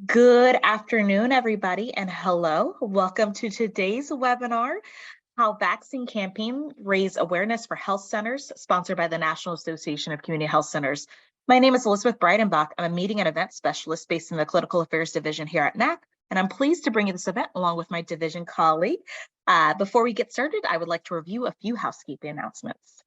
Good afternoon, everybody, and hello. Welcome to today's webinar, How Vaccine Campaign Raise Awareness for Health Centers, sponsored by the National Association of Community Health Centers. My name is Elizabeth Breidenbach. I'm a meeting and event specialist based in the Clinical Affairs Division here at NAC, and I'm pleased to bring you this event along with my division colleague. Before we get started, I would like to review a few housekeeping announcements.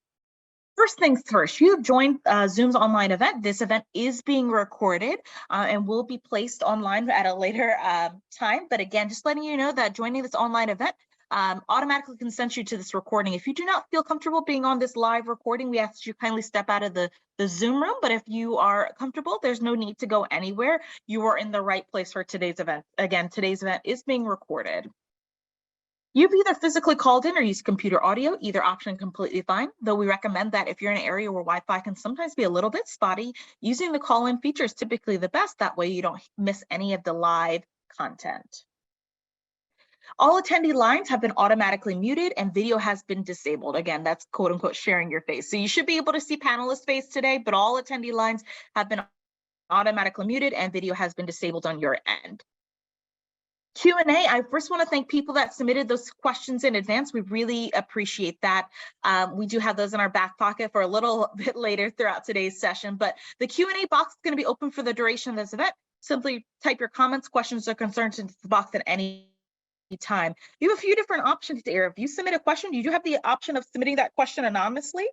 First things first, you have joined Zoom's online event. This event is being recorded and will be placed online at a later time. But again, just letting you know that joining this online event automatically consents you to this recording. If you do not feel comfortable being on this live recording, we ask that you kindly step out of the Zoom room. But if you are comfortable, there's no need to go anywhere. You are in the right place for today's event. Again, today's event is being recorded. You've either physically called in or used computer audio, either option completely fine, though we recommend that if you're in an area where Wi-Fi can sometimes be a little bit spotty, using the call-in feature is typically the best. That way you don't miss any of the live content. All attendee lines have been automatically muted and video has been disabled. Again, that's quote unquote sharing your face. So you should be able to see panelist face today, but all attendee lines have been automatically muted and video has been disabled on your end. Q&A, I first want to thank people that submitted those questions in advance. We really appreciate that. We do have those in our back pocket for a little bit later throughout today's session, but the Q&A box is going to be open for the duration of this event. Simply type your comments, questions, or concerns into the box at any time. You have a few different options here. If you submit a question, you do have the option of submitting that question anonymously.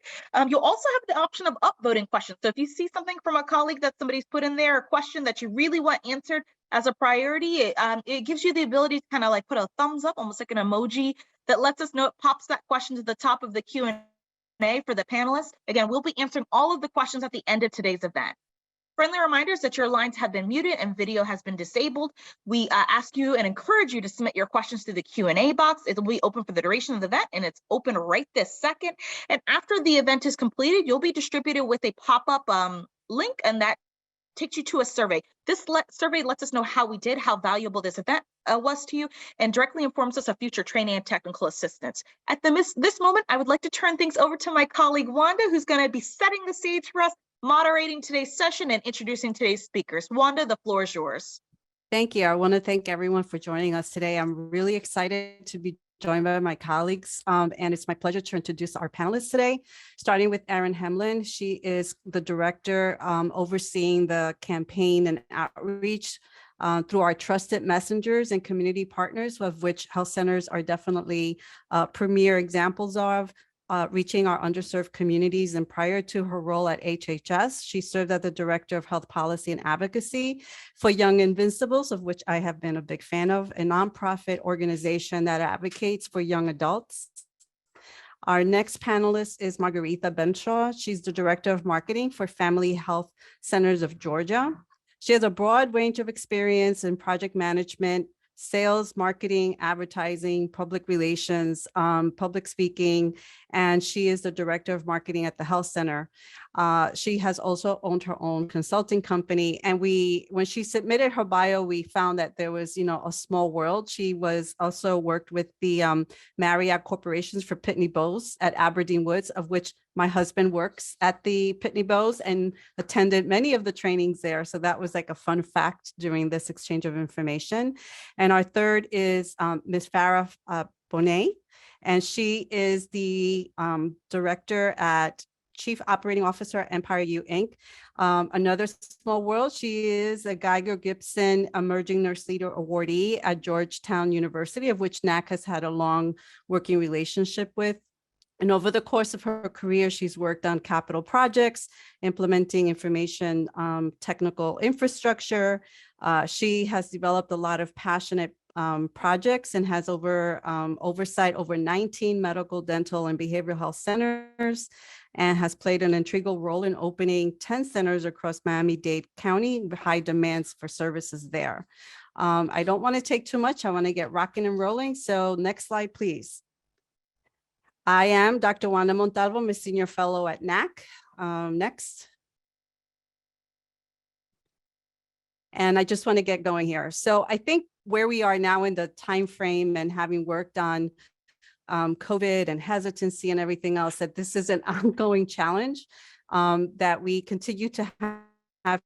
You'll also have the option of upvoting questions. So if you see something from a colleague that somebody's put in there, a question that you really want answered as a priority, it gives you the ability to kind of like put a thumbs up, almost like an emoji that lets us know, it pops that question to the top of the Q&A for the panelists. Again, we'll be answering all of the questions at the end of today's event. Friendly reminders that your lines have been muted and video has been disabled. We ask you and encourage you to submit your questions through the Q&A box. It will be open for the duration of the event, and it's open right this second. And after the event is completed, you'll be distributed with a pop-up link, and that takes you to a survey. This survey lets us know how we did, how valuable this event was to you, and directly informs us of future training and technical assistance. At this moment, I would like to turn things over to my colleague, Wanda, who's going to be setting the stage for us, moderating today's session and introducing today's speakers. Wanda, the floor is yours. Thank you. I want to thank everyone for joining us today. I'm really excited to be joined by my colleagues, and it's my pleasure to introduce our panelists today, starting with Erin Hemlin. She is the director overseeing the campaign and outreach through our trusted messengers and community partners, of which health centers are definitely premier examples of. Reaching our underserved communities. And prior to her role at HHS, she served as the Director of Health Policy and Advocacy for Young Invincibles, of which I have been a big fan of, a nonprofit organization that advocates for young adults. Our next panelist is Margarita Benshaw. She's the Director of Marketing for Family Health Centers of Georgia. She has a broad range of experience in project management, sales, marketing, advertising, public relations, public speaking, and she is the director of marketing at the health center. She has also owned her own consulting company. And when she submitted her bio, we found that there was, a small world. She was also worked with the Marriott Corporations for Pitney Bowes at Aberdeen Woods, of which my husband works at the Pitney Bowes and attended many of the trainings there. So that was like a fun fact during this exchange of information. And our third is Ms. Farah Bonet, and she is the director at Chief Operating Officer at Empire U Inc. Another small world, she is a Geiger Gibson Emerging Nurse Leader Awardee at Georgetown University, of which NAC has had a long working relationship with. And over the course of her career, she's worked on capital projects, implementing information technical infrastructure. She has developed a lot of passionate projects and has oversight over 19 medical, dental, and behavioral health centers, and has played an integral role in opening 10 centers across Miami-Dade County with high demands for services there. I don't want to take too much. I want to get rocking and rolling. So next slide, please. I am Dr. Wanda Montalvo. I'm a senior fellow at NAC. Next. And I just want to get going here. So I think where we are now in the time frame and having worked on COVID and hesitancy and everything else, that this is an ongoing challenge that we continue to have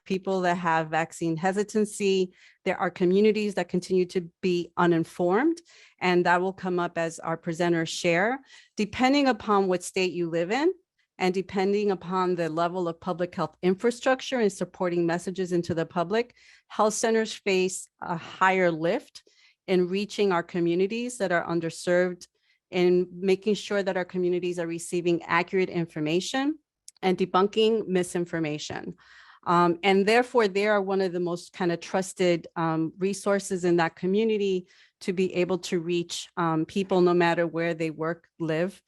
people that have vaccine hesitancy. There are communities that continue to be uninformed, and that will come up as our presenters share. Depending upon what state you live in, and depending upon the level of public health infrastructure and supporting messages into the public, health centers face a higher lift in reaching our communities that are underserved, in making sure that our communities are receiving accurate information and debunking misinformation. And therefore, they are one of the most kind of trusted resources in that community to be able to reach people no matter where they work, live.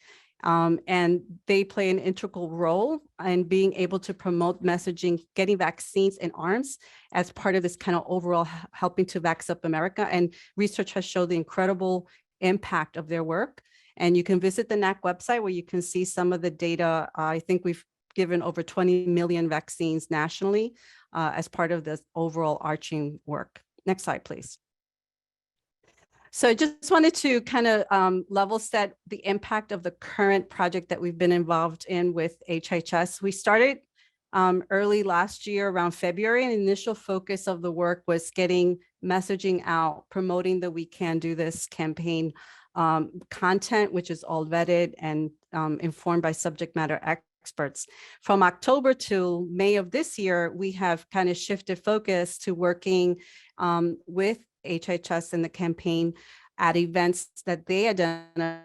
And they play an integral role in being able to promote messaging, getting vaccines in arms as part of this kind of overall helping to vax up America. And research has shown the incredible impact of their work. And you can visit the NAC website where you can see some of the data. I think we've given over 20 million vaccines nationally as part of this overall arching work. Next slide, please. So I just wanted to kind of level set the impact of the current project that we've been involved in with HHS. We started early last year around February, and the initial focus of the work was getting messaging out, promoting the We Can Do This campaign content, which is all vetted and informed by subject matter experts. From October to May of this year, we have kind of shifted focus to working with HHS in the campaign at events that they identify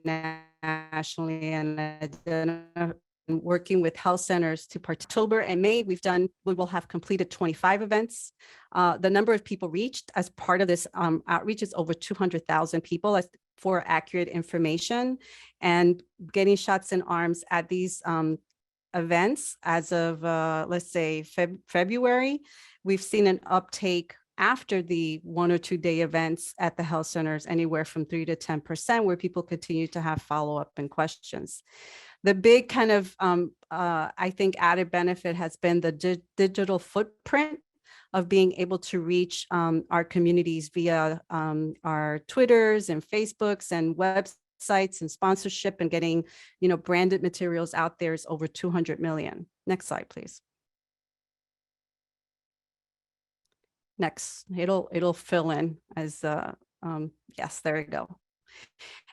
nationally and working with health centers to October and May. We will have completed 25 events. The number of people reached as part of this outreach is over 200,000 people for accurate information, and getting shots in arms at these events as of, let's say, February. We've seen an uptake after the 1 or 2 day events at the health centers, anywhere from 3 to 10%, where people continue to have follow-up and questions. The big kind of, I think, added benefit has been the digital footprint of being able to reach our communities via our Twitters and Facebooks and websites and sponsorship, and getting, branded materials out there is over 200 million. Next slide, please. Next, it'll fill in as, yes, there we go.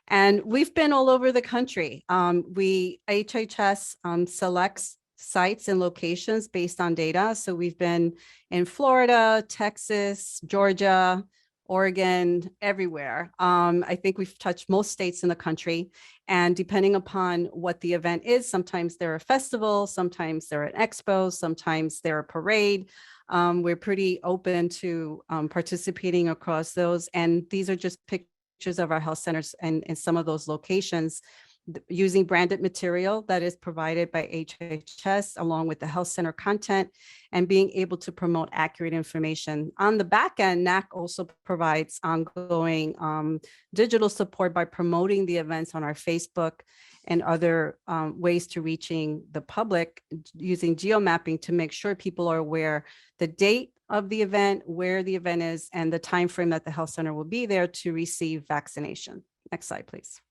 And we've been all over the country. HHS selects sites and locations based on data. So we've been in Florida, Texas, Georgia, Oregon, everywhere. I think we've touched most states in the country. And depending upon what the event is, sometimes they're a festival, sometimes they're an expo, sometimes they're a parade. We're pretty open to participating across those. And these are just pictures of our health centers and in some of those locations, using branded material that is provided by HHS along with the health center content, and being able to promote accurate information. On the back end, NAC also provides ongoing digital support by promoting the events on our Facebook and other ways to reaching the public, using geomapping to make sure people are aware the date of the event, where the event is, and the time frame that the health center will be there to receive vaccination. Next slide, please.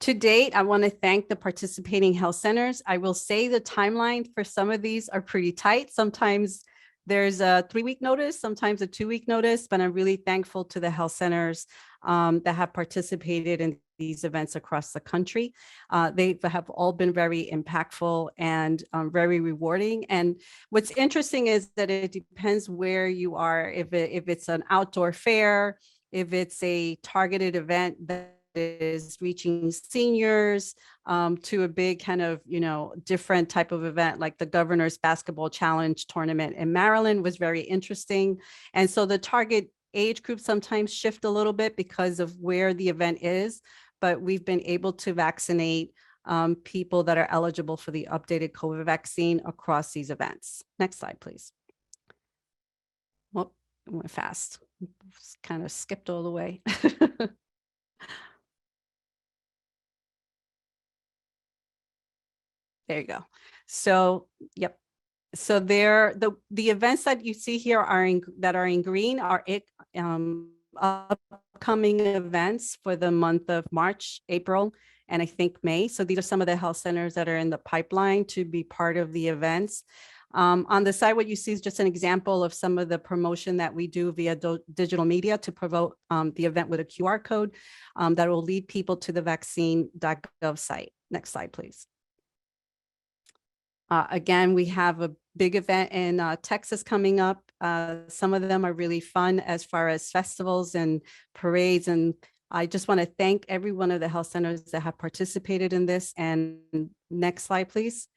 To date, I want to thank the participating health centers. I will say the timeline for some of these are pretty tight. Sometimes there's a 3-week notice, sometimes a 2-week notice, but I'm really thankful to the health centers that have participated in these events across the country. They have all been very impactful and very rewarding. And what's interesting is that it depends where you are. If it's an outdoor fair, if it's a targeted event that is reaching seniors, to a big kind of, different type of event, like the Governor's Basketball Challenge tournament in Maryland was very interesting. And so the target age group sometimes shift a little bit because of where the event is, but we've been able to vaccinate people that are eligible for the updated COVID vaccine across these events. Next slide, please. Well, I went fast, kind of skipped all the way. There you go. So, yep. So the events that you see here are in green are upcoming events for the month of March, April, and I think May. So these are some of the health centers that are in the pipeline to be part of the events. On the side, what you see is just an example of some of the promotion that we do via digital media to promote the event with a QR code that will lead people to the vaccine.gov site. Next slide, please. Again, we have a big event in Texas coming up. Some of them are really fun as far as festivals and parades. And I just want to thank every one of the health centers that have participated in this. And next slide, please.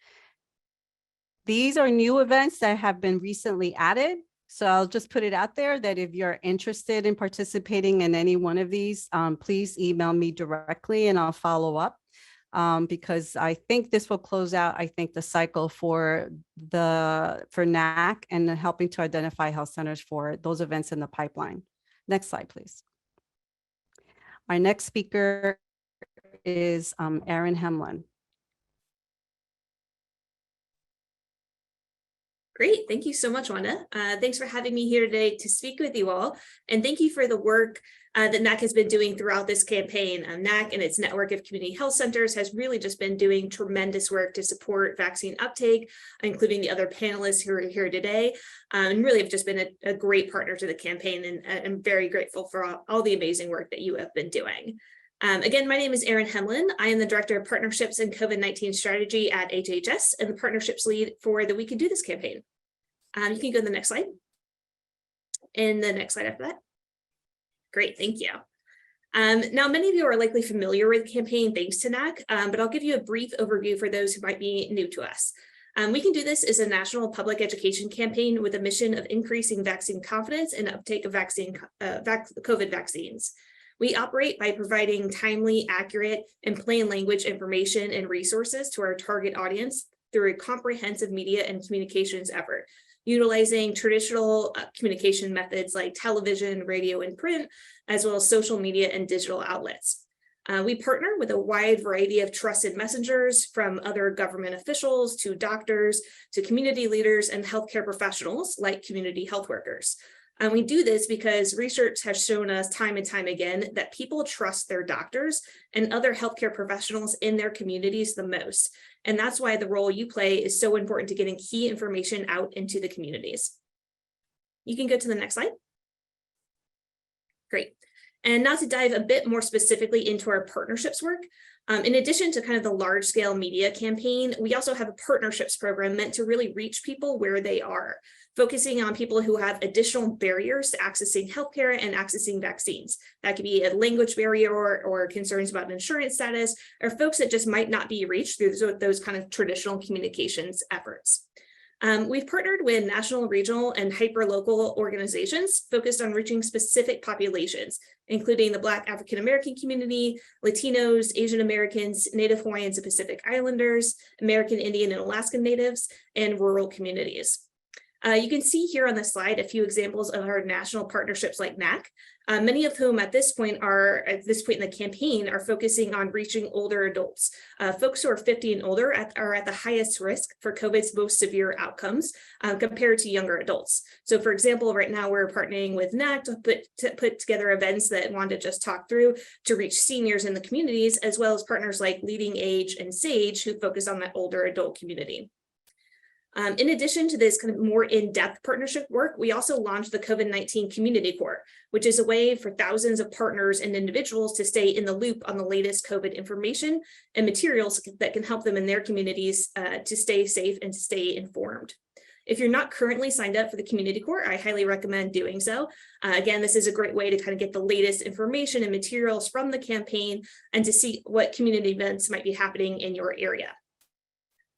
These are new events that have been recently added. So I'll just put it out there that if you're interested in participating in any one of these, please email me directly and I'll follow up. Because I think this will close out, I think, the cycle for NAC and helping to identify health centers for those events in the pipeline. Next slide, please. Our next speaker is Erin Hemlin. Great. Thank you so much, Wanda. Thanks for having me here today to speak with you all. And thank you for the work that NAC has been doing throughout this campaign. NAC and its network of community health centers has really just been doing tremendous work to support vaccine uptake, including the other panelists who are here today, and really have just been a great partner to the campaign. And I'm very grateful for all the amazing work that you have been doing. Again, my name is Erin Hemlin. I am the Director of Partnerships and COVID-19 Strategy at HHS and the Partnerships Lead for the We Can Do This campaign. You can go to the next slide. And the next slide after that. Great, thank you. Now, many of you are likely familiar with the campaign thanks to NAC, but I'll give you a brief overview for those who might be new to us. We Can Do This is a national public education campaign with a mission of increasing vaccine confidence and uptake of COVID vaccines. We operate by providing timely, accurate, and plain language information and resources to our target audience through a comprehensive media and communications effort, utilizing traditional communication methods like television, radio, and print, as well as social media and digital outlets. We partner with a wide variety of trusted messengers, from other government officials to doctors to community leaders and healthcare professionals like community health workers. And we do this because research has shown us time and time again that people trust their doctors and other healthcare professionals in their communities the most. And that's why the role you play is so important to getting key information out into the communities. You can go to the next slide. Great. And now to dive a bit more specifically into our partnerships work. In addition to kind of the large scale media campaign, we also have a partnerships program meant to really reach people where they are, focusing on people who have additional barriers to accessing healthcare and accessing vaccines. That could be a language barrier or concerns about insurance status, or folks that just might not be reached through those kind of traditional communications efforts. We've partnered with national, regional, and hyper-local organizations focused on reaching specific populations, including the Black African American community, Latinos, Asian Americans, Native Hawaiians and Pacific Islanders, American Indian and Alaskan Natives, and rural communities. You can see here on the slide a few examples of our national partnerships like NAC, many of whom at this point in the campaign are focusing on reaching older adults. Folks who are 50 and older are at the highest risk for COVID's most severe outcomes compared to younger adults. So for example, right now we're partnering with NAC to put together events that Wanda just talked through to reach seniors in the communities, as well as partners like Leading Age and SAGE, who focus on that older adult community. In addition to this kind of more in-depth partnership work, we also launched the COVID-19 Community Corps, which is a way for thousands of partners and individuals to stay in the loop on the latest COVID information and materials that can help them in their communities to stay safe and to stay informed. If you're not currently signed up for the Community Corps, I highly recommend doing so. Again, this is a great way to kind of get the latest information and materials from the campaign and to see what community events might be happening in your area.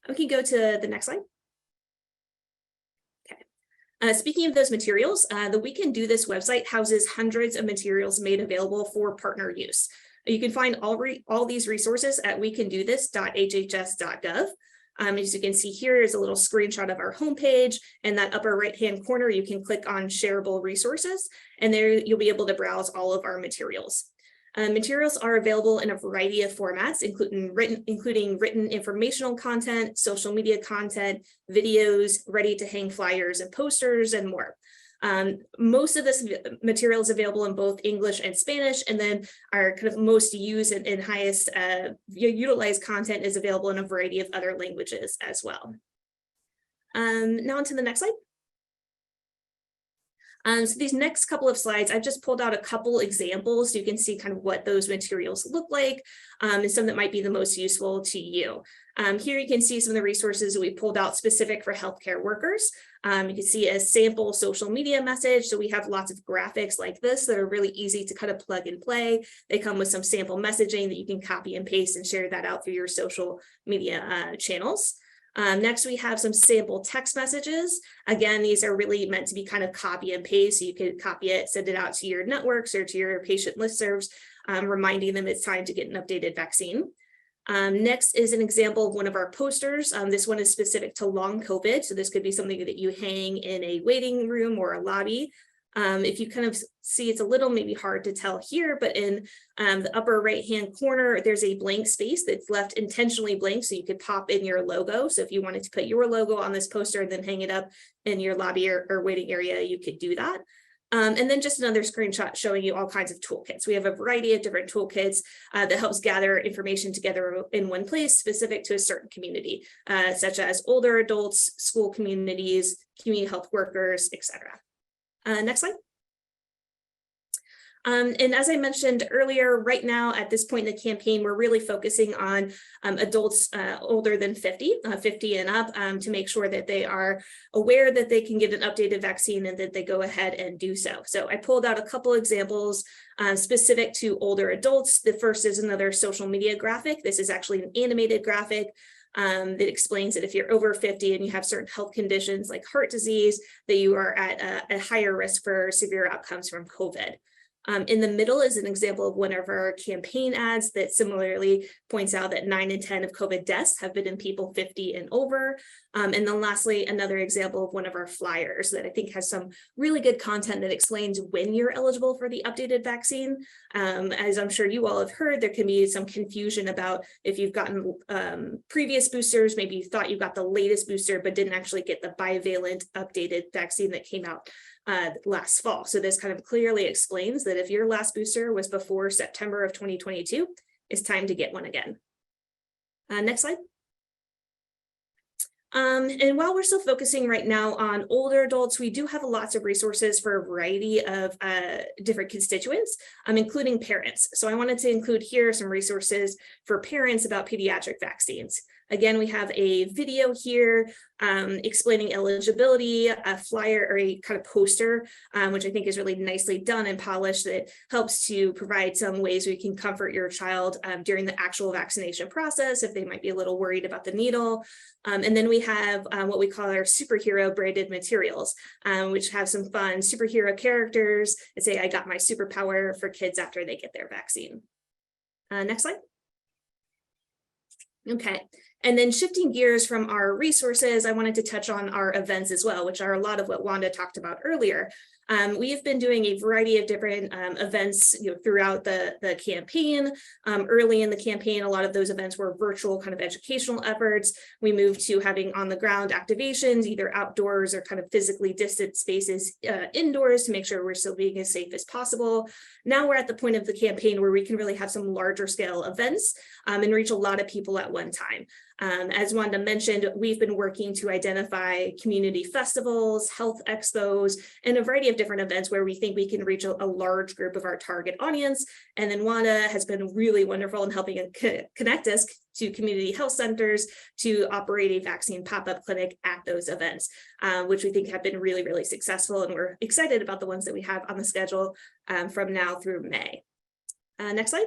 We can go to the next slide. Speaking of those materials, the We Can Do This website houses hundreds of materials made available for partner use. You can find all these resources at wecandothis.hhs.gov. As you can see here is a little screenshot of our homepage. In that upper right-hand corner, you can click on shareable resources, and there you'll be able to browse all of our materials. Materials are available in a variety of formats, including written informational content, social media content, videos, ready-to-hang flyers and posters, and more. Most of this material is available in both English and Spanish, and then our kind of most used and highest utilized content is available in a variety of other languages as well. Now on to the next slide. So these next couple of slides, I've just pulled out a couple examples so you can see kind of what those materials look like, and some that might be the most useful to you. Here you can see some of the resources that we pulled out specific for healthcare workers. You can see a sample social media message. So we have lots of graphics like this that are really easy to kind of plug and play. They come with some sample messaging that you can copy and paste and share that out through your social media channels. Next, we have some sample text messages. Again, these are really meant to be kind of copy and paste. So you could copy it, send it out to your networks or to your patient listservs, reminding them it's time to get an updated vaccine. Next is an example of one of our posters. This one is specific to long COVID. So this could be something that you hang in a waiting room or a lobby. If you kind of see, it's a little maybe hard to tell here, but in the upper right-hand corner, there's a blank space that's left intentionally blank, so you could pop in your logo. So if you wanted to put your logo on this poster and then hang it up in your lobby or waiting area, you could do that. And then just another screenshot showing you all kinds of toolkits. We have a variety of different toolkits that helps gather information together in one place specific to a certain community, such as older adults, school communities, community health workers, etc. Next slide. And as I mentioned earlier, right now at this point in the campaign, we're really focusing on adults older than 50 and up to make sure that they are aware that they can get an updated vaccine and that they go ahead and do so. So I pulled out a couple examples specific to older adults. The first is another social media graphic. This is actually an animated graphic that explains that if you're over 50 and you have certain health conditions like heart disease, that you are at a higher risk for severe outcomes from COVID. In the middle is an example of one of our campaign ads that similarly points out that 9 in 10 of COVID deaths have been in people 50 and over. And then lastly, another example of one of our flyers that I think has some really good content that explains when you're eligible for the updated vaccine. As I'm sure you all have heard, there can be some confusion about if you've gotten previous boosters, maybe you thought you got the latest booster, but didn't actually get the bivalent updated vaccine that came out last fall. So this kind of clearly explains that if your last booster was before September of 2022, it's time to get one again. Next slide. And while we're still focusing right now on older adults, we do have lots of resources for a variety of different constituents, including parents. So I wanted to include here some resources for parents about pediatric vaccines. Again, we have a video here explaining eligibility, a flyer or a kind of poster, which I think is really nicely done and polished that helps to provide some ways we can comfort your child during the actual vaccination process if they might be a little worried about the needle. And then we have what we call our superhero branded materials, which have some fun superhero characters that say, I got my superpower for kids after they get their vaccine. Next slide. Okay, and then shifting gears from our resources, I wanted to touch on our events as well, which are a lot of what Wanda talked about earlier. We have been doing a variety of different events throughout the campaign. Early in the campaign, a lot of those events were virtual kind of educational efforts. We moved to having on the ground activations, either outdoors or kind of physically distant spaces indoors to make sure we're still being as safe as possible. Now we're at the point of the campaign where we can really have some larger scale events and reach a lot of people at one time. As Wanda mentioned, we've been working to identify community festivals, health expos, and a variety of different events where we think we can reach a large group of our target audience. And then Wanda has been really wonderful in helping connect us to community health centers to operate a vaccine pop-up clinic at those events, which we think have been really, really successful. And we're excited about the ones that we have on the schedule from now through May. Next slide.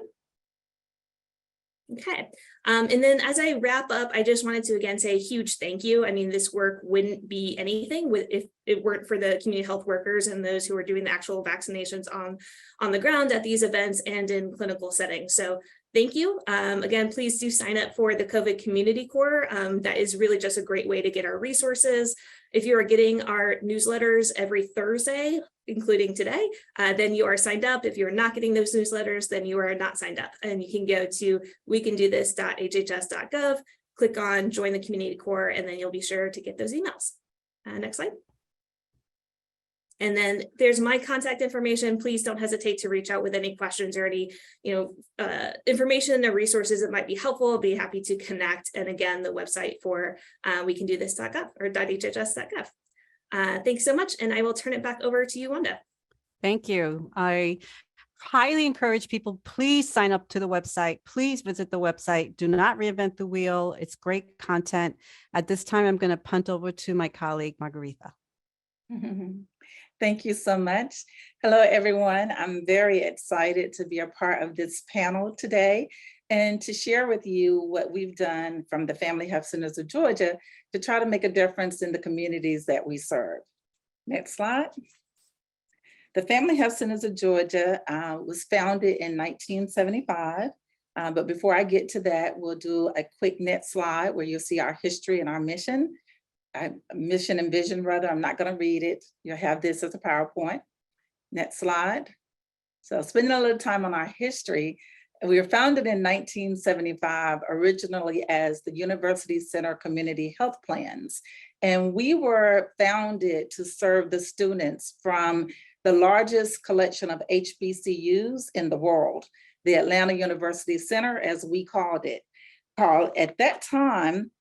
Okay, and then as I wrap up, I just wanted to again say a huge thank you. I mean, this work wouldn't be anything if it weren't for the community health workers and those who are doing the actual vaccinations on the ground at these events and in clinical settings. So thank you. Again, please do sign up for the COVID Community Corps. That is really just a great way to get our resources. If you are getting our newsletters every Thursday, including today, then you are signed up. If you're not getting those newsletters, then you are not signed up. And you can go to wecandodis.hhs.gov, click on join the community corps, and then you'll be sure to get those emails. Next slide. And then there's my contact information. Please don't hesitate to reach out with any questions or any, information or resources that might be helpful. I'll be happy to connect. And again, the website for wecandothis.gov or .hhs.gov. Thanks so much. And I will turn it back over to you, Wanda. Thank you. I highly encourage people, please sign up to the website. Please visit the website. Do not reinvent the wheel. It's great content. At this time, I'm going to punt over to my colleague, Margarita. Thank you so much. Hello, everyone. I'm very excited to be a part of this panel today and to share with you what we've done from the Family Health Centers of Georgia to try to make a difference in the communities that we serve. Next slide. The Family Health Centers of Georgia was founded in 1975. But before I get to that, we'll do a quick next slide where you'll see our history and our mission. Mission and vision, rather. I'm not going to read it. You'll have this as a PowerPoint. Next slide. So spending a little time on our history, we were founded in 1975, originally as the University Center Community Health Plans. And we were founded to serve the students from the largest collection of HBCUs in the world, the Atlanta University Center, as we called it. At that time,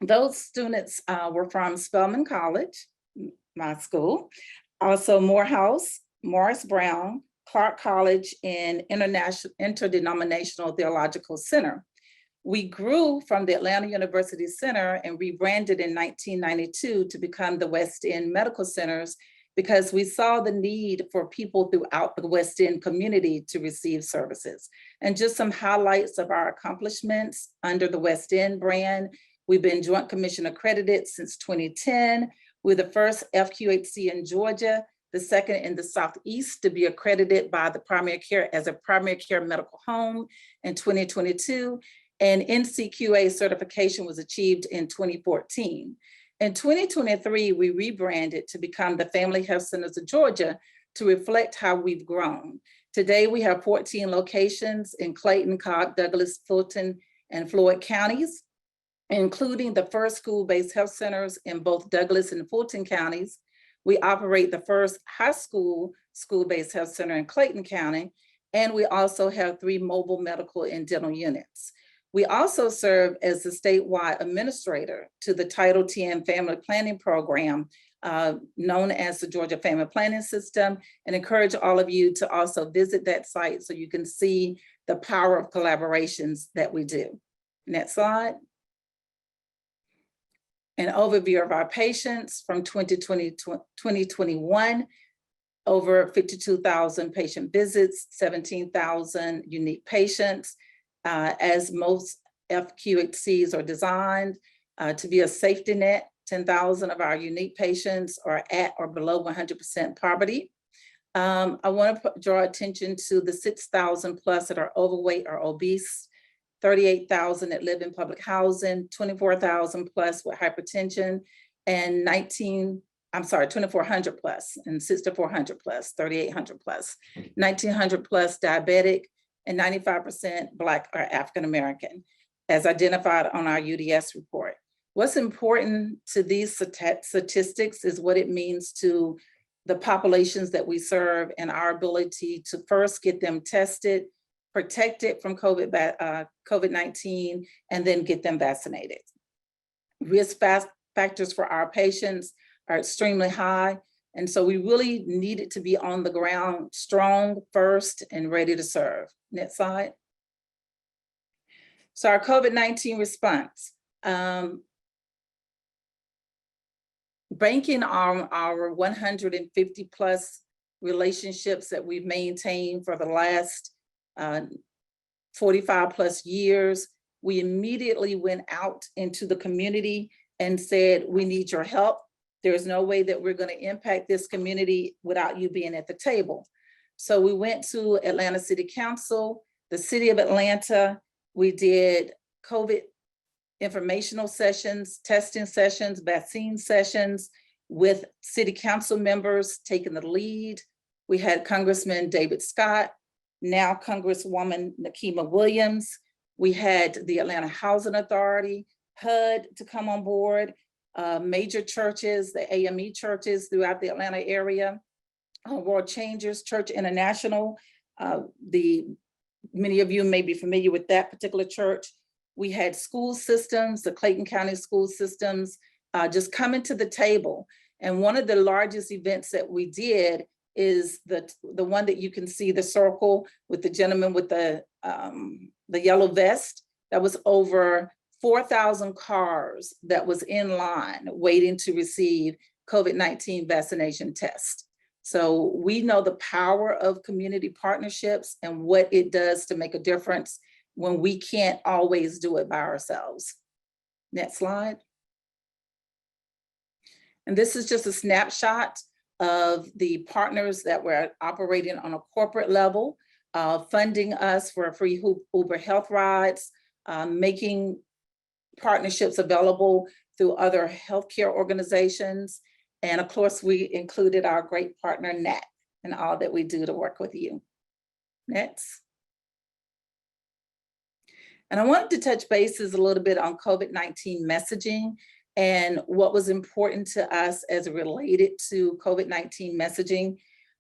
those students were from Spelman College, my school, also Morehouse, Morris Brown, Clark College, and Interdenominational Theological Center. We grew from the Atlanta University Center and rebranded in 1992 to become the West End Medical Centers because we saw the need for people throughout the West End community to receive services. And just some highlights of our accomplishments under the West End brand. We've been Joint Commission accredited since 2010. We're the first FQHC in Georgia, the second in the Southeast to be accredited by the primary care as a primary care medical home in 2022. And NCQA certification was achieved in 2014. In 2023, we rebranded to become the Family Health Centers of Georgia to reflect how we've grown. Today, we have 14 locations in Clayton, Cobb, Douglas, Fulton, and Floyd counties, including the first school-based health centers in both Douglas and Fulton counties. We operate the first high school school-based health center in Clayton County, and we also have 3 mobile medical and dental units. We also serve as the statewide administrator to the Title X Family Planning Program, known as the Georgia Family Planning System, and encourage all of you to also visit that site so you can see the power of collaborations that we do. Next slide. An overview of our patients from 2020 to 2021, over 52,000 patient visits, 17,000 unique patients, as most FQHCs are designed to be a safety net. 10,000 of our unique patients are at or below 100% poverty. I want to draw attention to the 6,000 plus that are overweight or obese, 38,000 that live in public housing, 24,000 plus with hypertension, and 2,400 plus, and 6,400 plus, 3,800 plus, 1,900 plus diabetic, and 95% Black or African-American, as identified on our UDS report. What's important to these statistics is what it means to the populations that we serve and our ability to first get them tested, protected from COVID-19, and then get them vaccinated. Risk factors for our patients are extremely high, and so we really needed to be on the ground, strong first and ready to serve. Next slide. So our COVID-19 response. Banking on our 150 plus relationships that we've maintained for the last 45 plus years, we immediately went out into the community and said, we need your help. There's no way that we're going to impact this community without you being at the table. So we went to Atlanta City Council, the City of Atlanta. We did COVID informational sessions, testing sessions, vaccine sessions with City Council members taking the lead. We had Congressman David Scott, now Congresswoman Nakima Williams. We had the Atlanta Housing Authority, HUD to come on board, major churches, the AME churches throughout the Atlanta area, World Changers Church International. Many of you may be familiar with that particular church. We had school systems, the Clayton County school systems, just coming to the table. And one of the largest events that we did is the one that you can see, the circle with the gentleman with the yellow vest. That was over 4,000 cars that was in line waiting to receive COVID-19 vaccination test. So we know the power of community partnerships and what it does to make a difference when we can't always do it by ourselves. Next slide. And this is just a snapshot of the partners that were operating on a corporate level, funding us for free Uber health rides, making partnerships available through other healthcare organizations. And of course, we included our great partner, NACHC, and all that we do to work with you. Next. And I wanted to touch bases a little bit on COVID-19 messaging and what was important to us as it related to COVID-19 messaging.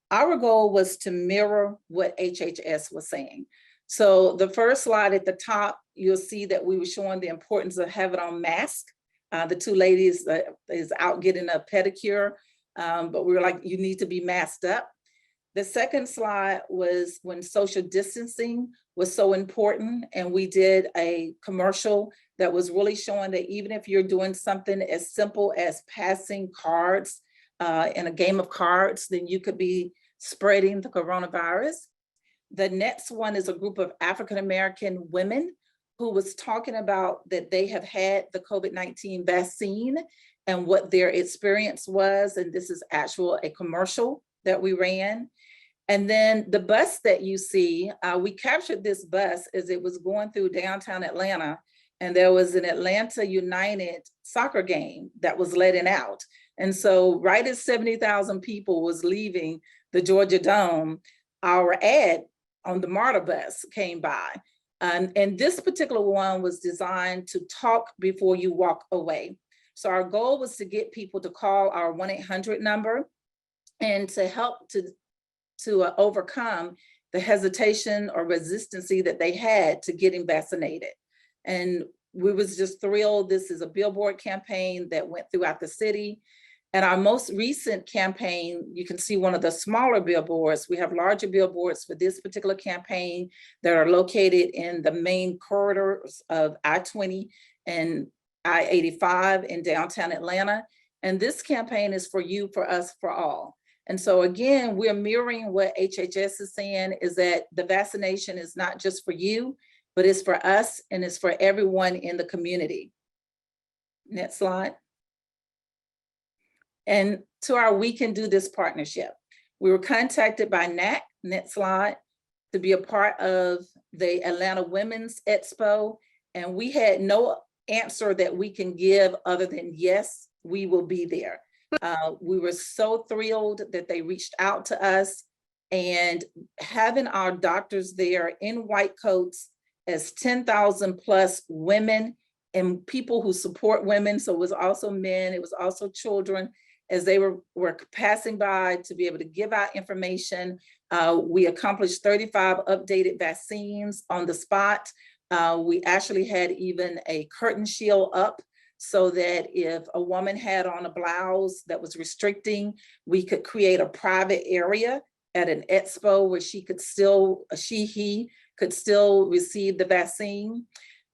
Our goal was to mirror what HHS was saying. So the first slide at the top, you'll see that we were showing the importance of having on masks. The two ladies is out getting a pedicure, but we were like, you need to be masked up. The second slide was when social distancing was so important, and we did a commercial that was really showing that even if you're doing something as simple as passing cards in a game of cards, then you could be spreading the coronavirus. The next one is a group of African-American women who was talking about that they have had the COVID-19 vaccine and what their experience was. And this is a commercial that we ran. And then the bus that you see, we captured this bus as it was going through downtown Atlanta, and there was an Atlanta United soccer game that was letting out. And so right as 70,000 people was leaving the Georgia Dome, our ad on the MARTA bus came by. And this particular one was designed to talk before you walk away. So our goal was to get people to call our 1-800 number and to help to overcome the hesitation or resistancy that they had to getting vaccinated. And we was just thrilled. This is a billboard campaign that went throughout the city. And our most recent campaign, you can see one of the smaller billboards. We have larger billboards for this particular campaign that are located in the main corridors of I-20 and I-85 in downtown Atlanta. And this campaign is for you, for us, for all. And so again, we're mirroring what HHS is saying, is that the vaccination is not just for you, but it's for us and it's for everyone in the community. Next slide. And to our We Can Do This partnership, we were contacted by NACHC, next slide, to be a part of the Atlanta Women's Expo. And we had no answer that we can give other than, yes, we will be there. We were so thrilled that they reached out to us, and having our doctors there in white coats as 10,000 plus women and people who support women. So it was also men, it was also children, as they were passing by to be able to give out information. We accomplished 35 updated vaccines on the spot. We actually had even a curtain shield up so that if a woman had on a blouse that was restricting, we could create a private area at an expo where he could still receive the vaccine.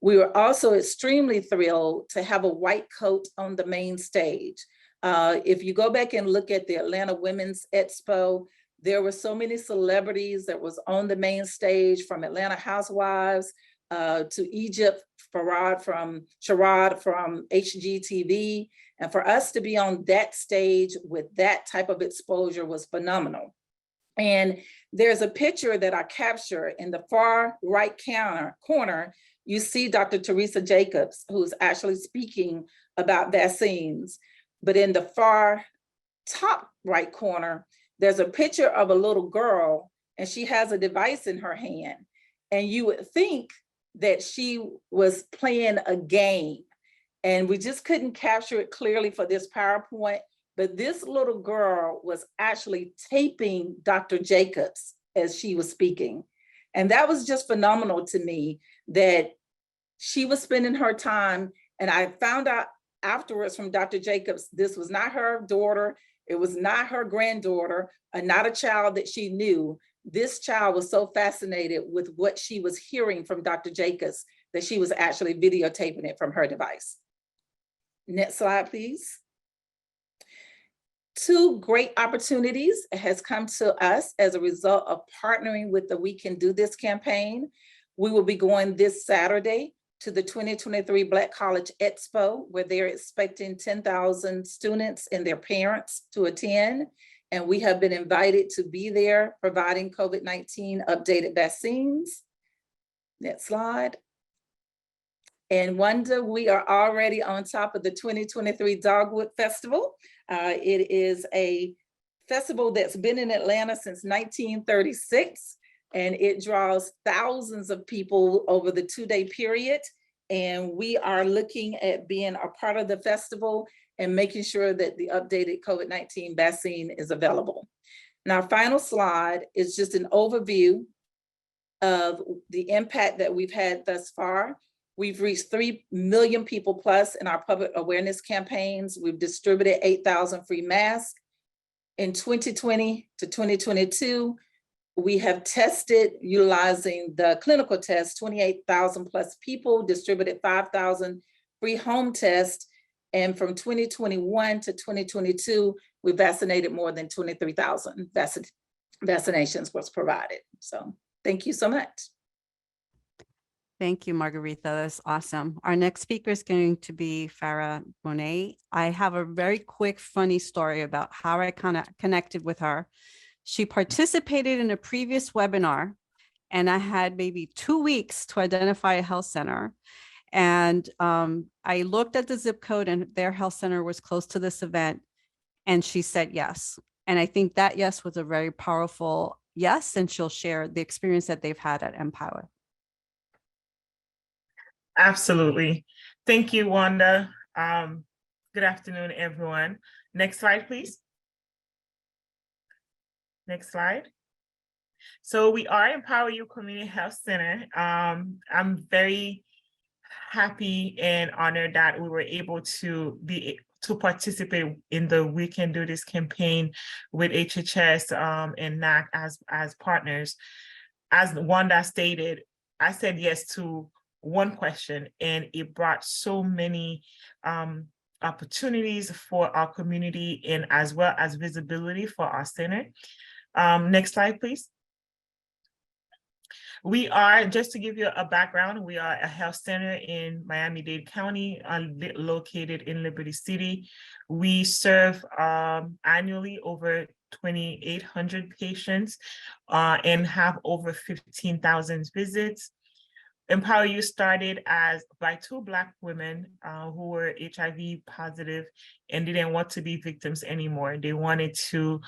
We were also extremely thrilled to have a white coat on the main stage. If you go back and look at the Atlanta Women's Expo, there were so many celebrities that was on the main stage, from Atlanta Housewives to Egypt, Sharad from HGTV. And for us to be on that stage with that type of exposure was phenomenal. And there's a picture that I capture in the far right corner. You see Dr. Teresa Jacobs, who's actually speaking about vaccines. But in the far top right corner, there's a picture of a little girl, and she has a device in her hand. And you would think that she was playing a game, and we just couldn't capture it clearly for this PowerPoint, but this little girl was actually taping Dr. Jacobs as she was speaking. And that was just phenomenal to me, that she was spending her time. And I found out afterwards from Dr. Jacobs, this was not her daughter. It was not her granddaughter, and not a child that she knew. This child was so fascinated with what she was hearing from Dr. Jacobs that she was actually videotaping it from her device. Next slide, please. Two great opportunities has come to us as a result of partnering with the We Can Do This campaign. We will be going this Saturday to the 2023 Black College Expo, where they're expecting 10,000 students and their parents to attend. And we have been invited to be there providing COVID-19 updated vaccines. Next slide. And Wanda, we are already on top of the 2023 Dogwood Festival. It is a festival that's been in Atlanta since 1936, and it draws thousands of people over the 2-day period. And we are looking at being a part of the festival and making sure that the updated COVID-19 vaccine is available. And our final slide is just an overview of the impact that we've had thus far. We've reached 3 million people plus in our public awareness campaigns. We've distributed 8,000 free masks. In 2020 to 2022, we have tested, utilizing the clinical test, 28,000 plus people, distributed 5,000 free home tests. And from 2021 to 2022, we vaccinated more than 23,000 vaccinations was provided. So thank you so much. Thank you, Margarita. That's awesome. Our next speaker is going to be Farah Monet. I have a very quick, funny story about how I kind of connected with her. She participated in a previous webinar, and I had maybe 2 weeks to identify a health center. And I looked at the zip code, and their health center was close to this event. And she said yes. And I think that yes was a very powerful yes. And she'll share the experience that they've had at Empower. Absolutely. Thank you, Wanda. Good afternoon, everyone. Next slide, please. Next slide. So we are Empower You Community Health Center. I'm very happy and honored that we were able to participate in the We Can Do This campaign with HHS and NAC as partners. As Wanda stated, I said yes to one question, and it brought so many opportunities for our community and as well as visibility for our center. Next slide, please. We are, just to give you a background, we are a health center in Miami-Dade County, located in Liberty City. We serve annually over 2,800 patients and have over 15,000 visits. Empower You started by 2 Black women who were HIV positive and didn't want to be victims anymore. They wanted to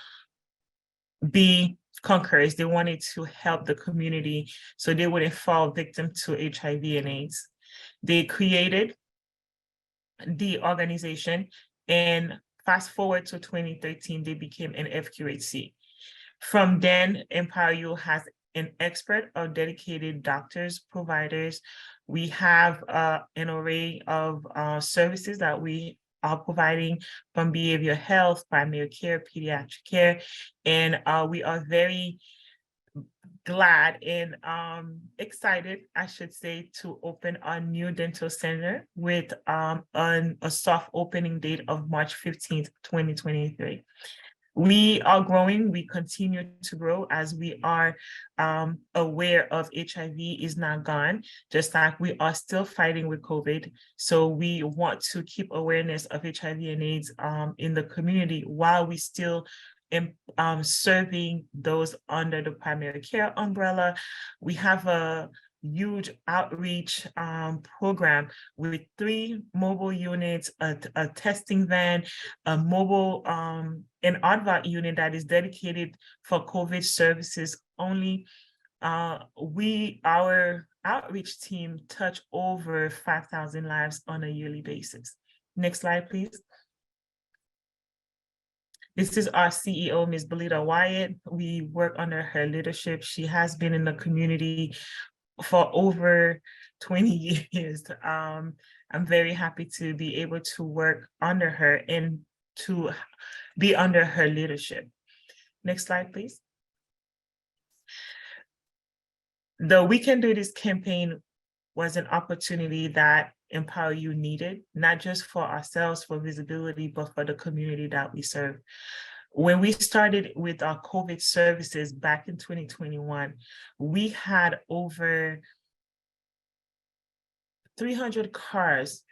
be conquerors. They wanted to help the community so they wouldn't fall victim to HIV and AIDS. They created the organization, and fast forward to 2013, they became an FQHC. From then, Empower You has an expert of dedicated doctors, providers. We have an array of services that we are providing, from behavioral health, primary care, pediatric care, and we are very glad and excited, I should say, to open our new dental center with a soft opening date of March 15th, 2023. We are growing, we continue to grow as we are aware of HIV is not gone, just like we are still fighting with COVID. So we want to keep awareness of HIV and AIDS in the community while we still serving those under the primary care umbrella. We have a huge outreach program with 3 mobile units, a testing van, a mobile an ARTVAC unit that is dedicated for COVID services only. Our outreach team touch over 5,000 lives on a yearly basis. Next slide, please. This is our CEO, Ms. Belita Wyatt. We work under her leadership. She has been in the community for over 20 years. I'm very happy to be able to work under her and to be under her leadership. Next slide, please. The We Can Do This campaign was an opportunity that Empower You needed, not just for ourselves, for visibility, but for the community that we serve. When we started with our COVID services back in 2021, we had over 300 cars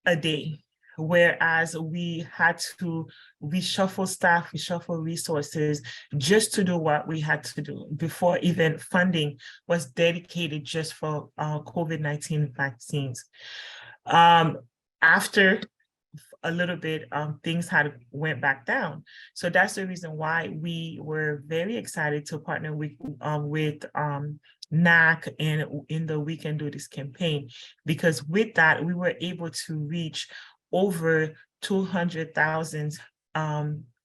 a day, whereas we had to reshuffle staff, reshuffle resources just to do what we had to do before even funding was dedicated just for COVID-19 vaccines. After a little bit, things had went back down. So that's the reason why we were very excited to partner with NAC and in the We Can Do This campaign, because with that, we were able to reach over 200,000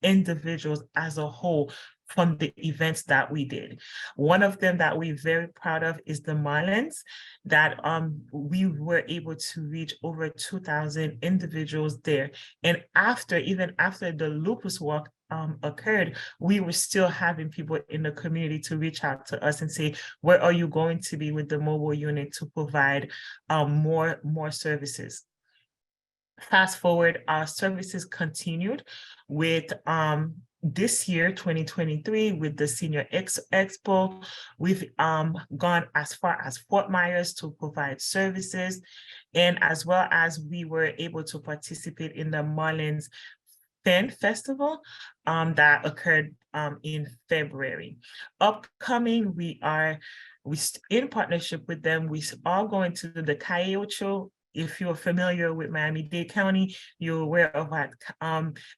individuals as a whole from the events that we did. One of them that we're very proud of is the Marlins, that we were able to reach over 2,000 individuals there. And even after the lupus walk occurred, we were still having people in the community to reach out to us and say, where are you going to be with the mobile unit to provide more services? Fast forward, our services continued with this year, 2023, with the Senior Expo. We've gone as far as Fort Myers to provide services, and as well as we were able to participate in the Marlins Fan Festival that occurred in February. Upcoming, we in partnership with them. We are going to the Cayocho. If you're familiar with Miami-Dade County, you're aware of what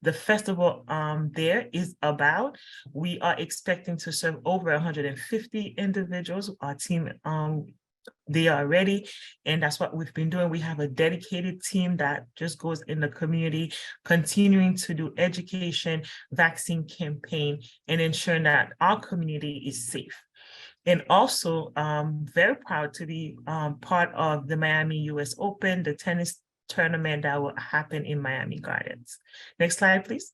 the festival there is about. We are expecting to serve over 150 individuals. Our team, they are ready, and that's what we've been doing. We have a dedicated team that just goes in the community, continuing to do education, vaccine campaign, and ensuring that our community is safe. And also, very proud to be part of the Miami US Open, the tennis tournament that will happen in Miami Gardens. Next slide, please.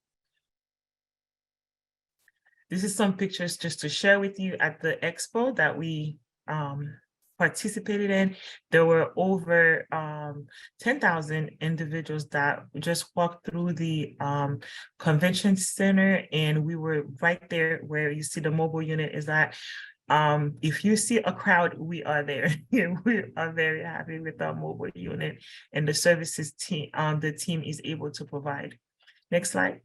This is some pictures just to share with you at the Expo that we participated in. There were over 10,000 individuals that just walked through the convention center, and we were right there where you see the mobile unit is at. If you see a crowd, we are there. We are very happy with our mobile unit and the services team the team is able to provide. Next slide.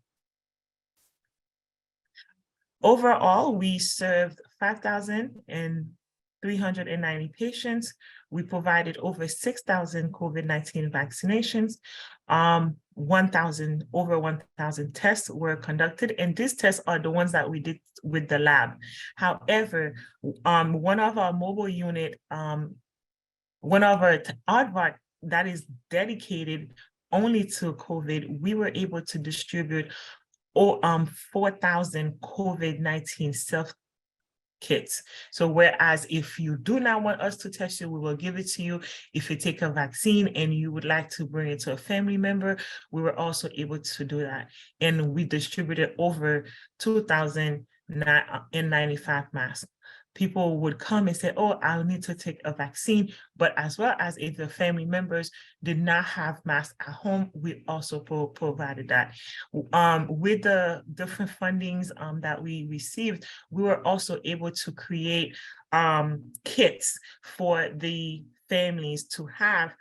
Overall, we served 5,390 patients. We provided over 6,000 COVID-19 vaccinations. Over 1,000 tests were conducted, and these tests are the ones that we did with the lab. However, one of our mobile unit, one of our aardvark that is dedicated only to COVID, we were able to distribute 4,000 COVID-19 self kits. So whereas if you do not want us to test you, we will give it to you. If you take a vaccine and you would like to bring it to a family member, we were also able to do that. And we distributed over 2,095 masks. People would come and say, oh, I'll need to take a vaccine. But as well as if the family members did not have masks at home, we also provided that. With the different fundings that we received, we were also able to create kits for the families to have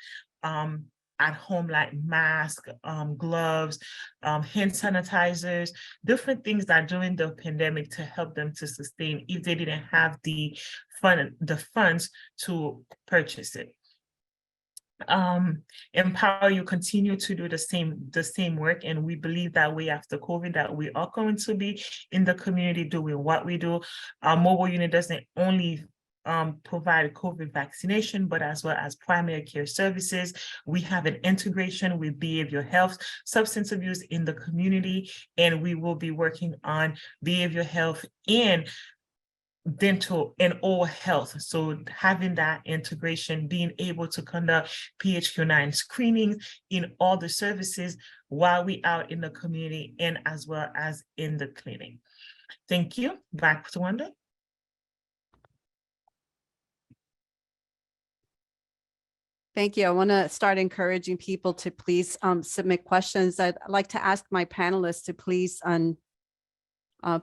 at home, like masks, gloves, hand sanitizers, different things that during the pandemic to help them to sustain if they didn't have the funds to purchase it. Empower You continue to do the same work, and we believe that way after COVID that we are going to be in the community doing what we do. Our mobile unit doesn't only provide COVID vaccination, but as well as primary care services. We have an integration with behavioral health, substance abuse in the community, and we will be working on behavioral health and dental and oral health. So having that integration, being able to conduct PHQ-9 screenings in all the services while we out in the community and as well as in the clinic. Thank you. Back to Wanda. Thank you. I want to start encouraging people to please submit questions. I'd like to ask my panelists to please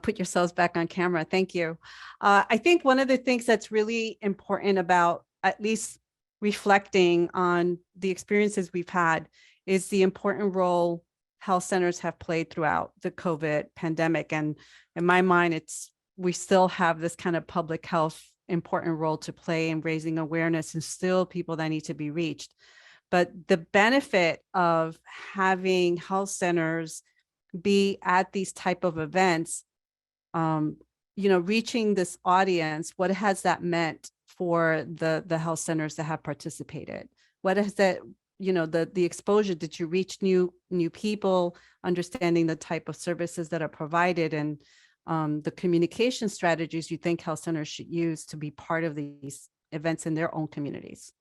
put yourselves back on camera. Thank you. I think one of the things that's really important about at least reflecting on the experiences we've had is the important role health centers have played throughout the COVID pandemic. And in my mind, we still have this kind of public health important role to play in raising awareness and still people that need to be reached. But the benefit of having health centers be at these type of events, reaching this audience, what has that meant for the health centers that have participated? What has that, the exposure? Did you reach new people, understanding the type of services that are provided, and the communication strategies you think health centers should use to be part of these events in their own communities?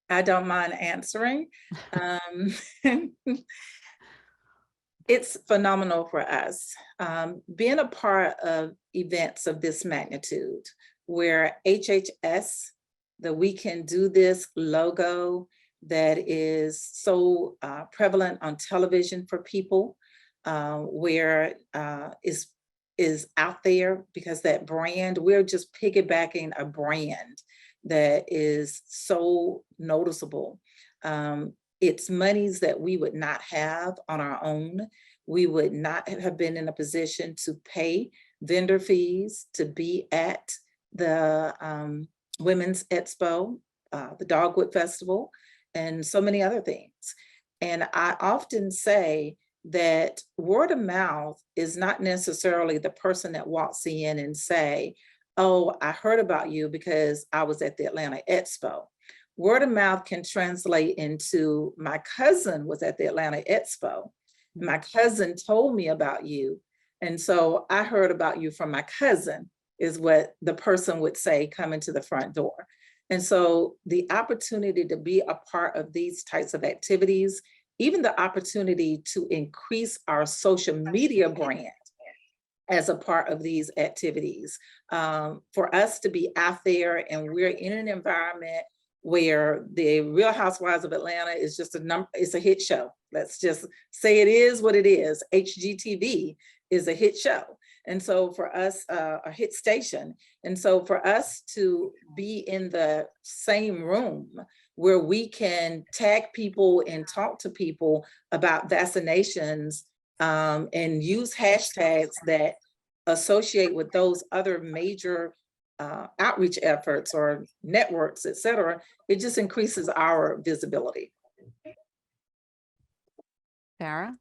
I don't mind answering. It's phenomenal for us. Being a part of events of this magnitude, where HHS, the We Can Do This logo that is so prevalent on television for people, where is out there, because that brand, we're just piggybacking a brand that is so noticeable. It's monies that we would not have on our own. We would not have been in a position to pay vendor fees to be at the Women's Expo, the Dogwood Festival, and so many other things. And I often say that word of mouth is not necessarily the person that walks in and say, oh, I heard about you because I was at the Atlanta Expo. Word of mouth can translate into, my cousin was at the Atlanta Expo. My cousin told me about you. And so I heard about you from my cousin, is what the person would say coming to the front door. And so the opportunity to be a part of these types of activities, even the opportunity to increase our social media brand as a part of these activities, for us to be out there and we're in an environment where the Real Housewives of Atlanta is just it's a hit show. Let's just say it is what it is. HGTV is a hit show. And so for us, a hit station. And so for us to be in the same room where we can tag people and talk to people about vaccinations, and use hashtags that associate with those other major outreach efforts or networks, et cetera, it just increases our visibility. Sarah?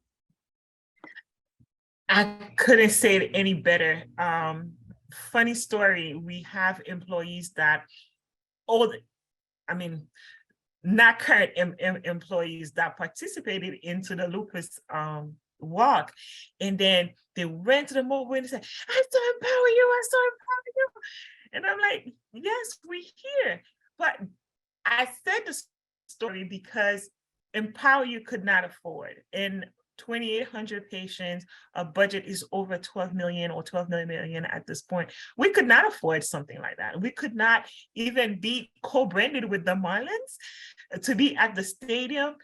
I couldn't say it any better. Funny story, we have employees that, not current employees that participated into the lupus walk. And then they went to the mobile and said, I so empower you, I so empower you. And I'm like, yes, we're here. But I said the story because Empower You could not afford. And 2,800 patients, a budget is over 12 million or 12 million at this point. We could not afford something like that. We could not even be co-branded with the Marlins to be at the stadium.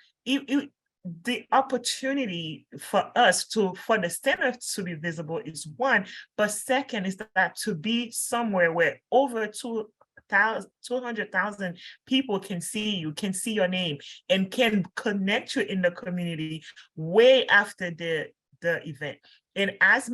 The opportunity for us for the center to be visible is one, but second is that to be somewhere where over 200,000 people can see you, can see your name, and can connect you in the community way after the event. And as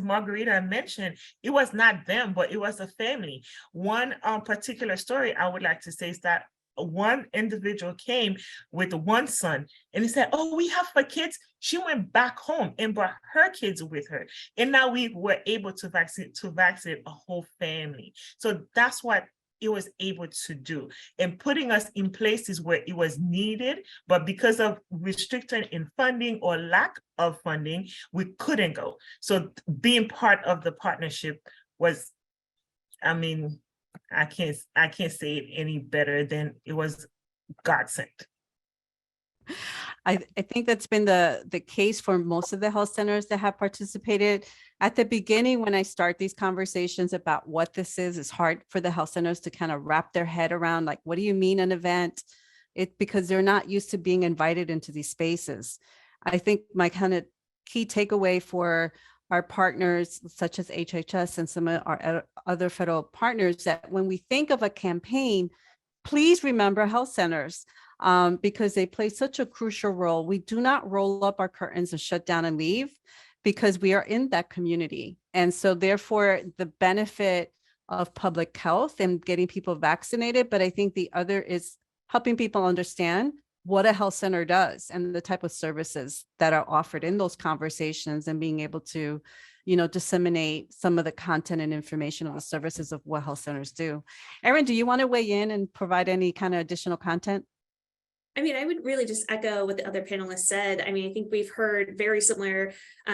Margarita mentioned, it was not them, but it was a family. One particular story I would like to say is that one individual came with one son and he said, oh, we have 4 kids. She went back home and brought her kids with her. And now we were able to vaccinate a whole family. So that's what it was able to do, and putting us in places where it was needed, but because of restriction in funding or lack of funding, we couldn't go. So being part of the partnership was, I mean, I can't say it any better than it was God sent. I think that's been the case for most of the health centers that have participated. At the beginning, when I start these conversations about what this is, it's hard for the health centers to kind of wrap their head around, like, what do you mean an event? Because they're not used to being invited into these spaces. I think my kind of key takeaway for our partners, such as HHS and some of our other federal partners, that when we think of a campaign, please remember health centers. Because they play such a crucial role. We do not roll up our curtains and shut down and leave, because we are in that community. And so therefore the benefit of public health and getting people vaccinated, but I think the other is helping people understand what a health center does and the type of services that are offered in those conversations, and being able to, disseminate some of the content and information of the services of what health centers do. Erin, do you want to weigh in and provide any kind of additional content? I mean, I would really just echo what the other panelists said. I mean, I think we've heard very similar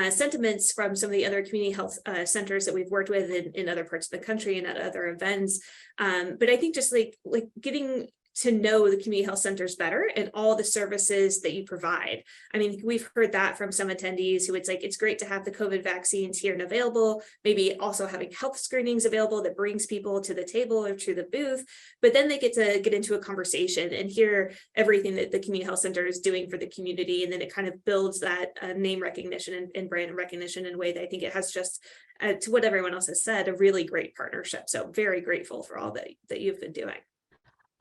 sentiments from some of the other community health centers that we've worked with in other parts of the country and at other events. But I think just like getting to know the community health centers better and all the services that you provide. I mean, we've heard that from some attendees who it's great to have the COVID vaccines here and available, maybe also having health screenings available that brings people to the table or to the booth, but then they get to get into a conversation and hear everything that the community health center is doing for the community. And then it kind of builds that name recognition and brand recognition in a way that I think it has just, to what everyone else has said, a really great partnership. So very grateful for all that you've been doing.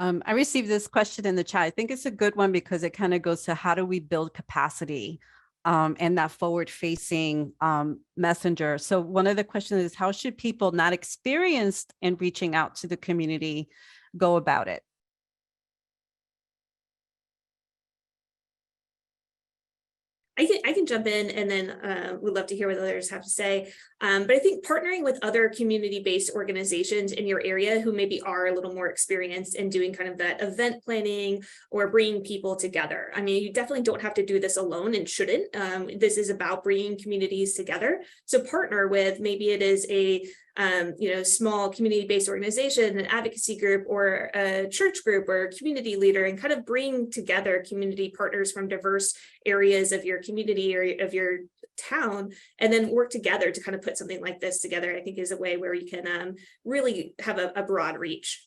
I received this question in the chat. I think it's a good one because it kind of goes to how do we build capacity and that forward-facing messenger. So one of the questions is, how should people not experienced in reaching out to the community go about it? I can jump in, and then we'd love to hear what others have to say. But I think partnering with other community-based organizations in your area who maybe are a little more experienced in doing kind of that event planning or bringing people together. I mean, you definitely don't have to do this alone and shouldn't. This is about bringing communities together. So partner with, maybe it is a small community-based organization, an advocacy group, or a church group, or a community leader, and kind of bring together community partners from diverse areas of your community or of your town, and then work together to kind of put something like this together. I think is a way where you can really have a broad reach.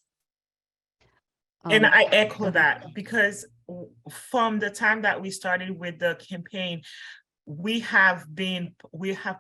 And I echo that, because from the time that we started with the campaign, we have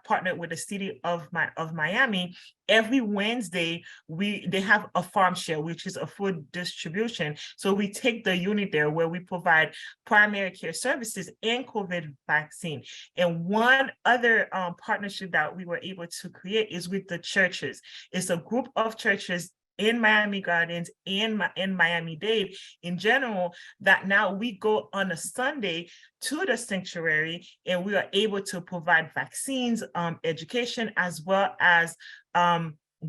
partnered with the city of Miami. Every Wednesday, they have a farm share, which is a food distribution. So we take the unit there where we provide primary care services and COVID vaccine. And one other partnership that we were able to create is with the churches. It's a group of churches in Miami Gardens, in Miami-Dade in general, that now we go on a Sunday to the sanctuary, and we are able to provide vaccines, education, as well as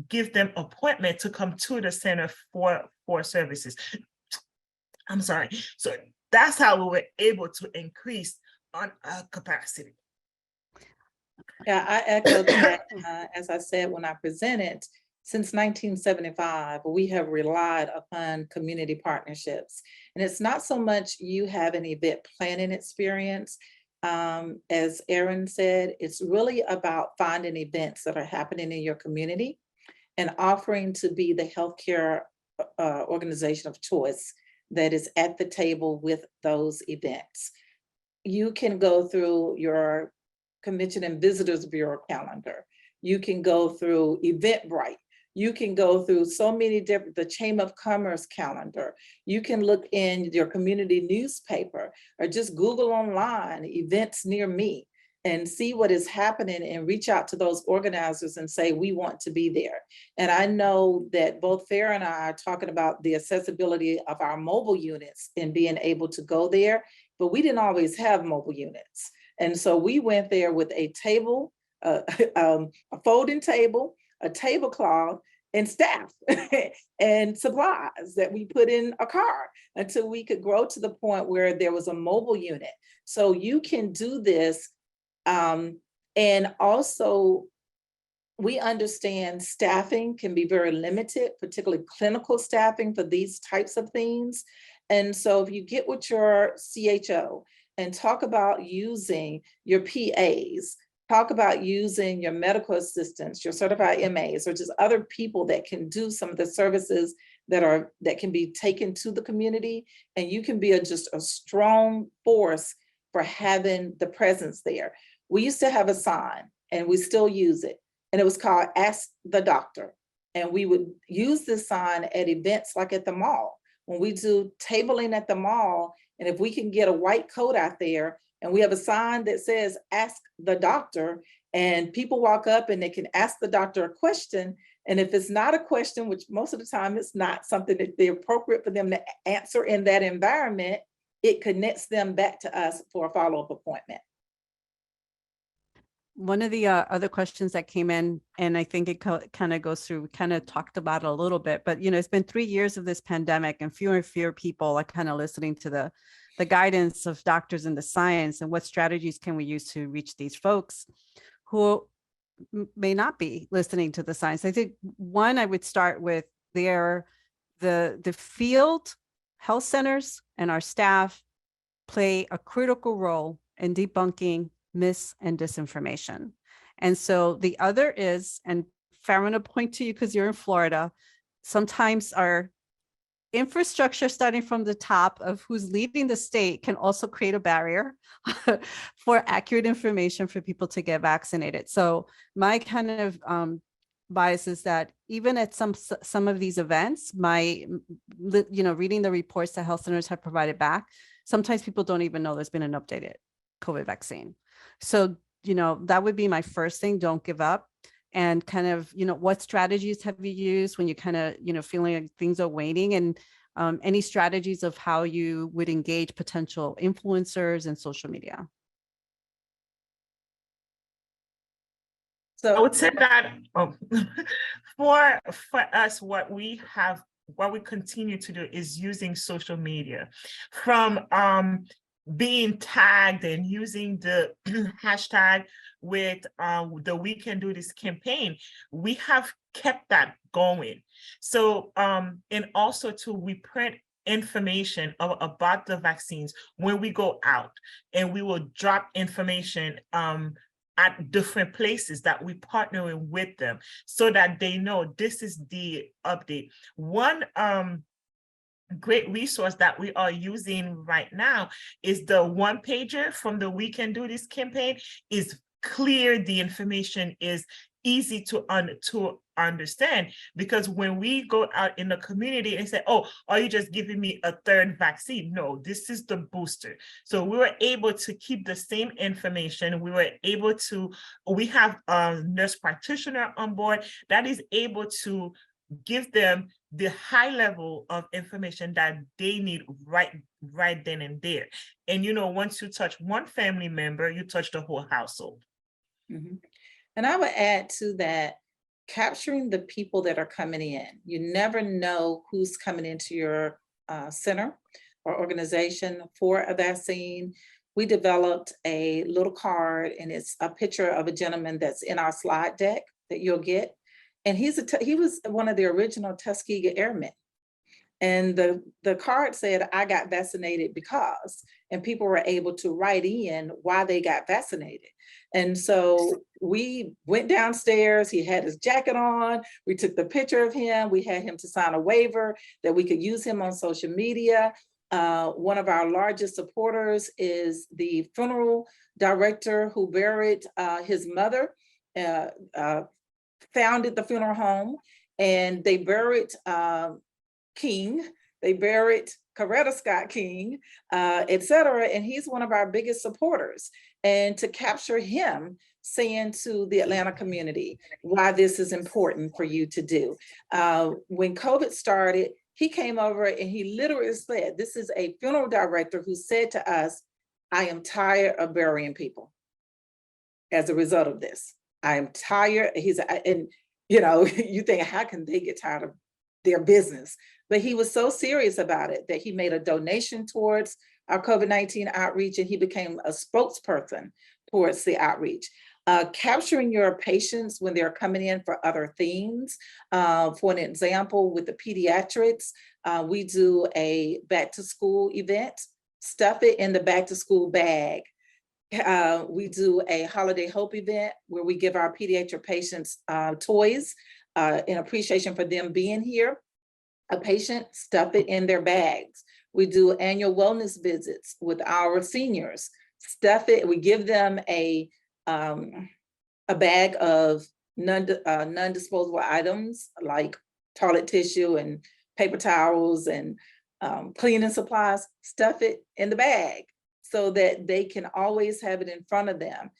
give them appointment to come to the center for services. I'm sorry. So that's how we were able to increase on our capacity. Yeah, I echo that. As I said when I presented, since 1975, we have relied upon community partnerships. And it's not so much you have an event planning experience. As Erin said, it's really about finding events that are happening in your community and offering to be the healthcare organization of choice that is at the table with those events. You can go through your Convention and Visitors Bureau calendar. You can go through Eventbrite. You can go through so many different, the Chamber of Commerce calendar. You can look in your community newspaper, or just Google online events near me. and see what is happening and reach out to those organizers and say, we want to be there. And I know that both Farah and I are talking about the accessibility of our mobile units and being able to go there, but we didn't always have mobile units. And so we went there with a table, a folding table, a tablecloth, and staff and supplies that we put in a car until we could grow to the point where there was a mobile unit. So you can do this. And also, we understand staffing can be very limited, particularly clinical staffing for these types of things. And so if you get with your CHO and talk about using your PAs, talk about using your medical assistants, your certified MAs, or just other people that can do some of the services that can be taken to the community, and you can be just a strong force for having the presence there. We used to have a sign, and we still use it, and it was called Ask the Doctor. And we would use this sign at events like at the mall. When we do tabling at the mall, and if we can get a white coat out there, and we have a sign that says, Ask the Doctor, and people walk up and they can ask the doctor a question. And if it's not a question, which most of the time it's not something that they're appropriate for them to answer in that environment, it connects them back to us for a follow-up appointment. One of the other questions that came in, and I think it kind of goes through, we kind of talked about it a little bit, but it's been 3 years of this pandemic, and fewer people are kind of listening to the guidance of doctors and the science, and what strategies can we use to reach these folks who may not be listening to the science. I think one, I would start with the field health centers and our staff play a critical role in debunking mis and disinformation. And so the other is, and Farah, I'm going to point to you because you're in Florida, sometimes our infrastructure starting from the top of who's leading the state can also create a barrier for accurate information for people to get vaccinated. So my kind of bias is that even at some of these events, reading the reports that health centers have provided back, sometimes people don't even know there's been an updated COVID vaccine. So, that would be my first thing. Don't give up. And kind of, what strategies have you used when you kind of, feeling like things are waning, and any strategies of how you would engage potential influencers in social media? I would say that for us, what we continue to do is using social media, from being tagged and using the hashtag with the We Can Do This campaign. We have kept that going. So and also too, we print information about the vaccines when we go out, and we will drop information at different places that we partnering with them, so that they know this is the update. One great resource that we are using right now is the one pager from the We Can Do This campaign. Is clear, the information is easy to understand, because when we go out in the community and say, oh, are you just giving me a third vaccine? No, this is the booster. So we were able to keep the same information. We have a nurse practitioner on board that is able to give them the high level of information that they need right then and there. And once you touch one family member, you touch the whole household. Mm-hmm. And I would add to that, capturing the people that are coming in. You never know who's coming into your center or organization for a vaccine. We developed a little card, and it's a picture of a gentleman that's in our slide deck that you'll get. And he was one of the original Tuskegee Airmen. And the card said, I got vaccinated because, and people were able to write in why they got vaccinated. And so we went downstairs, he had his jacket on, we took the picture of him, we had him to sign a waiver that we could use him on social media. One of our largest supporters is the funeral director who buried his mother, founded the funeral home, and they buried King, They buried Coretta Scott King, et cetera. And he's one of our biggest supporters. And to capture him saying to the Atlanta community why this is important for you to do. When COVID started, he came over and he literally said, this is a funeral director who said to us, I am tired of burying people as a result of this. I am tired. And you know, you think, how can they get tired of their business? But he was so serious about it that he made a donation towards our COVID-19 outreach, and he became a spokesperson towards the outreach. Capturing your patients when they're coming in for other things. For an example, with the pediatrics, we do a back to school event, stuff it in the back to school bag. We do a Holiday Hope event where we give our pediatric patients toys in appreciation for them being here. A patient, stuff it in their bags. We do annual wellness visits with our seniors, stuff it, we give them a bag of non-disposable items like toilet tissue and paper towels and cleaning supplies, stuff it in the bag so that they can always have it in front of them.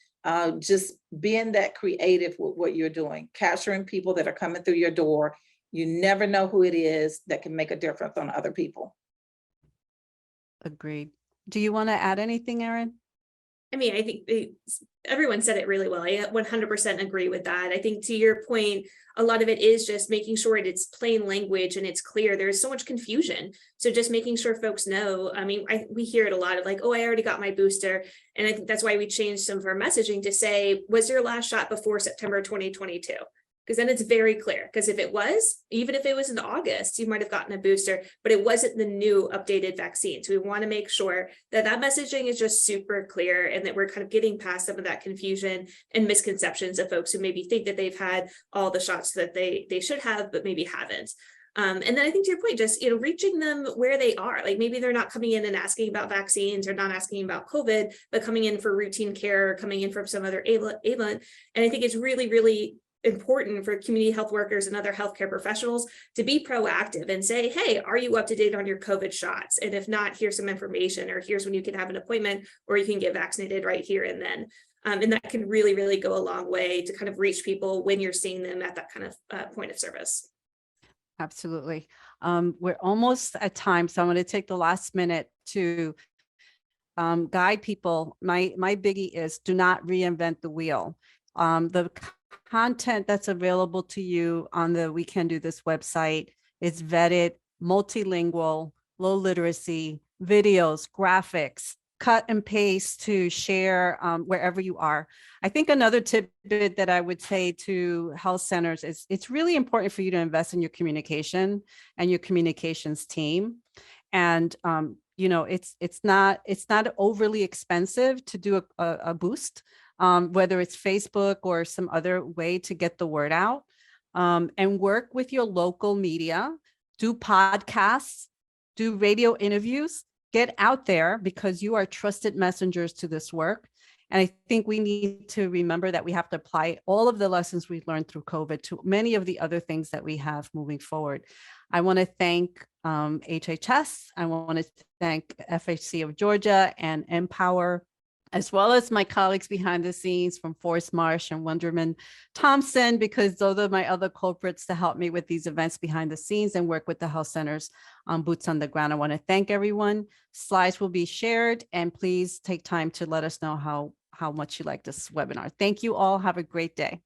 Just being that creative with what you're doing, capturing people that are coming through your door. You never know who it is that can make a difference on other people. Agreed. Do you want to add anything, Erin? I mean, I think everyone said it really well. I 100% agree with that. I think to your point, a lot of it is just making sure it's plain language and it's clear. There's so much confusion. So just making sure folks know, I mean, we hear it a lot of like, oh, I already got my booster. And I think that's why we changed some of our messaging to say, was your last shot before September 2022? Because then it's very clear. Because if it was, even if it was in August, you might have gotten a booster, but it wasn't the new updated vaccine. So we want to make sure that that messaging is just super clear and that we're kind of getting past some of that confusion and misconceptions of folks who maybe think that they've had all the shots that they should have, but maybe haven't. And then I think to your point, just, you know, reaching them where they are, like maybe they're not coming in and asking about vaccines or not asking about COVID, but coming in for routine care, or coming in from some other ailment. And I think it's really, really important for community health workers and other healthcare professionals to be proactive and say, hey, are you up to date on your COVID shots? And if not, here's some information, or here's when you can have an appointment, or you can get vaccinated right here and then. And that can really, really go a long way to kind of reach people when you're seeing them at that kind of point of service. Absolutely. We're almost at time, so I'm going to take the last minute to guide people. My biggie is do not reinvent the wheel. The content that's available to you on the We Can Do This website is vetted, multilingual, low literacy, videos, graphics, cut and paste to share wherever you are. I think another tidbit that I would say to health centers is it's really important for you to invest in your communication and your communications team. And you know, it's not overly expensive to do a boost. Whether it's Facebook or some other way to get the word out, and work with your local media, do podcasts, do radio interviews, get out there because you are trusted messengers to this work. And I think we need to remember that we have to apply all of the lessons we've learned through COVID to many of the other things that we have moving forward. I want to thank HHS. I want to thank FHC of Georgia and Empower, as well as my colleagues behind the scenes from Forest Marsh and Wonderman Thompson, because those are my other culprits to help me with these events behind the scenes and work with the health centers on boots on the ground. I want to thank everyone. Slides will be shared, and please take time to let us know how much you like this webinar. Thank you all. Have a great day.